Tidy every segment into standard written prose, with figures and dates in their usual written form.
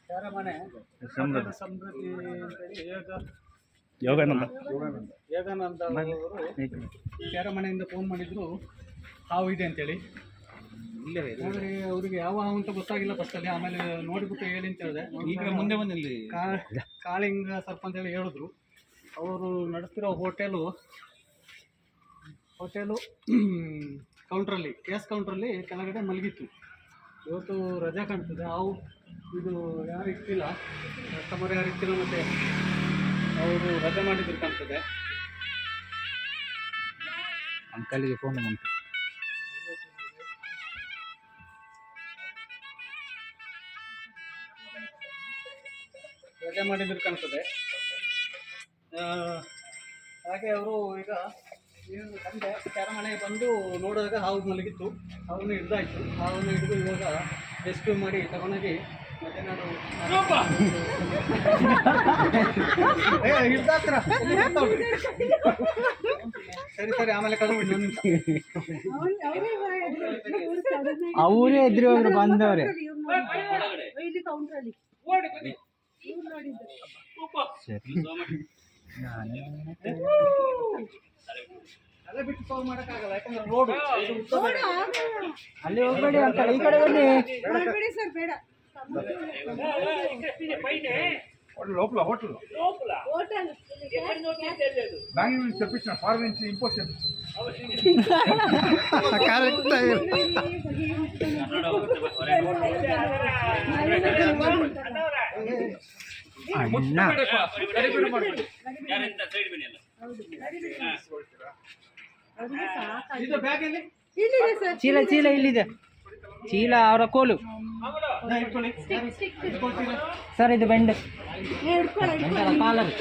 ಕ್ಯಾರಮನೆ ಸಮೃದ್ಧಿ ಯೋಗಾನಂದ ಯೋಗಾನಂದ ಅವರು ಕ್ಯಾರಮನೆಯಿಂದ ಫೋನ್ ಮಾಡಿದ್ರು ಹಾವು ಇದೆ ಅಂತೇಳಿ. ಆದರೆ ಅವರಿಗೆ ಯಾವ ಹಾವು ಅಂತ ಗೊತ್ತಾಗಿಲ್ಲ ಫಸ್ಟಲ್ಲಿ, ಆಮೇಲೆ ನೋಡಿಬಿಟ್ಟು ಹೇಳಿ ಅಂತ ಹೇಳಿದೆ. ಈಗ ಮುಂದೆ ಬಂದಿಲ್ಲಿ ಕಾಳಿಂಗ ಸರ್ಪ ಅಂತೇಳಿ ಹೇಳಿದ್ರು. ಅವರು ನಡೆಸ್ತಿರೋ ಹೋಟೆಲು ಕೌಂಟ್ರಲ್ಲಿ, ಗ್ಯಾಸ್ ಕೌಂಟ್ರಲ್ಲಿ ಕೆಳಗಡೆ ಮಲಗಿತ್ತು. ಇವತ್ತು ರಜೆ ಕಾಣ್ತದೆ. ಹಾವು ಇದು ಯಾರು ಇರ್ತಿಲ್ಲ, ಕಸ್ಟಮರ್ ಯಾರು ಇರ್ತಿಲ್ಲ, ಮತ್ತು ಅವರು ರಜೆ ಮಾಡಿದ್ರು ಕಾಣ್ತದೆ. ಅಂಕಲ್ಗೆ ಫೋನ್ ಬಂತು. ರಜೆ ಮಾಡಿದ್ರು ಕಾಣ್ತದೆ. ಹಾಗೆ ಅವರು ಈಗ ಸಂಜೆ ಕ್ಯಾರಮನೆಗೆ ಬಂದು ನೋಡಿದಾಗ ಹಾವು ಮಲಗಿತ್ತು. ಹಾವನ್ನು ಹಿಡ್ದಾಯ್ತು. ಹಾವನ್ನು ಹಿಡಿದು ಇವಾಗ ರೆಸ್ಕ್ಯೂ ಮಾಡಿ ತಗೊಂಡೋಗಿ ಮಧ್ಯಾಹ್ನ ಸರಿ ಸರಿ ಆಮೇಲೆ ಕಳ್ಬಿಡಿ ಒಂದು ನಿಮಿಷ. ಅವರೇ ಎದುರು ಹೋದ್ರು ಬಂದವ್ರೆ. ಅಲ್ಲೇ ಬಿಟ್ಟು ಸಾಲ್ವ್ ಮಾಡೋಕ್ಕಾಗಲ್ಲ, ಯಾಕಂದ್ರೆ ರೋಡು ಅಲ್ಲಿ ಹೋಗ್ಬೇಡಿ ಅಂತ ಈ ಕಡೆ ಬನ್ನಿ. ಹೋಟೆಲ್ ಬ್ಯಾಂಗ್ಳೂರ್ ತಪ್ಪಿಸ ಫಾರಿನ್ ಇಂಪೋರ್ಟೆಂಟ್ ಕರೆಕ್ಟ್ ಅಣ್ಣ ಚೀಲ ಚೀಲ ಇಲ್ಲಿದೆ. ಚೀಲ ಅವರ ಕೋಲು ಸರ್, ಇದು ಬೆಂಡ ಕಾಲರ್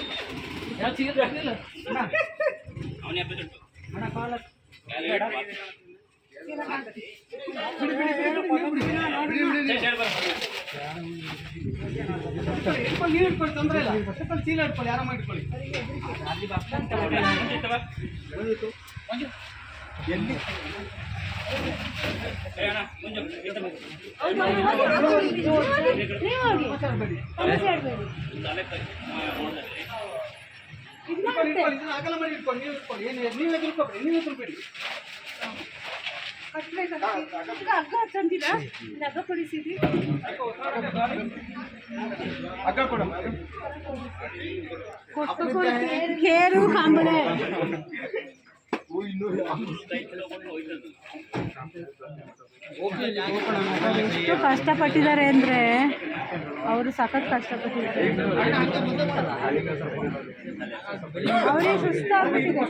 ತೊಂದರೆ ಇಲ್ಲ. ಚೀಲ ಇಟ್ಕೊಳ್ಳಿ, ಆರಾಮಾಗಿ ಇಟ್ಕೊಳ್ಳಿ. ಎಲ್ಲಿ ಅಗಲ ಮಾಡಿ ಇಟ್ಕೊಳ್ಳಿ. ನೀವು ಇಟ್ಕೊಳ್ಳಿ, ನೀವು ಎದುರ್ಕೋಬೇಡಿ, ನೀವು ಎದುರ್ಬೇಡಿ. ಅಗ್ಗ ಕೊಡ ಕೇರು ಕಾಂಬಳೆ ಎಷ್ಟು ಕಷ್ಟಪಟ್ಟಿದ್ದಾರೆ ಅಂದ್ರೆ ಅವರು ಸಖತ್ ಕಷ್ಟಪಟ್ಟಿದ್ದಾರೆ. ಅವರೇ ಸುಸ್ತಾಗ್ಬಿಟ್ಟಿದೆ.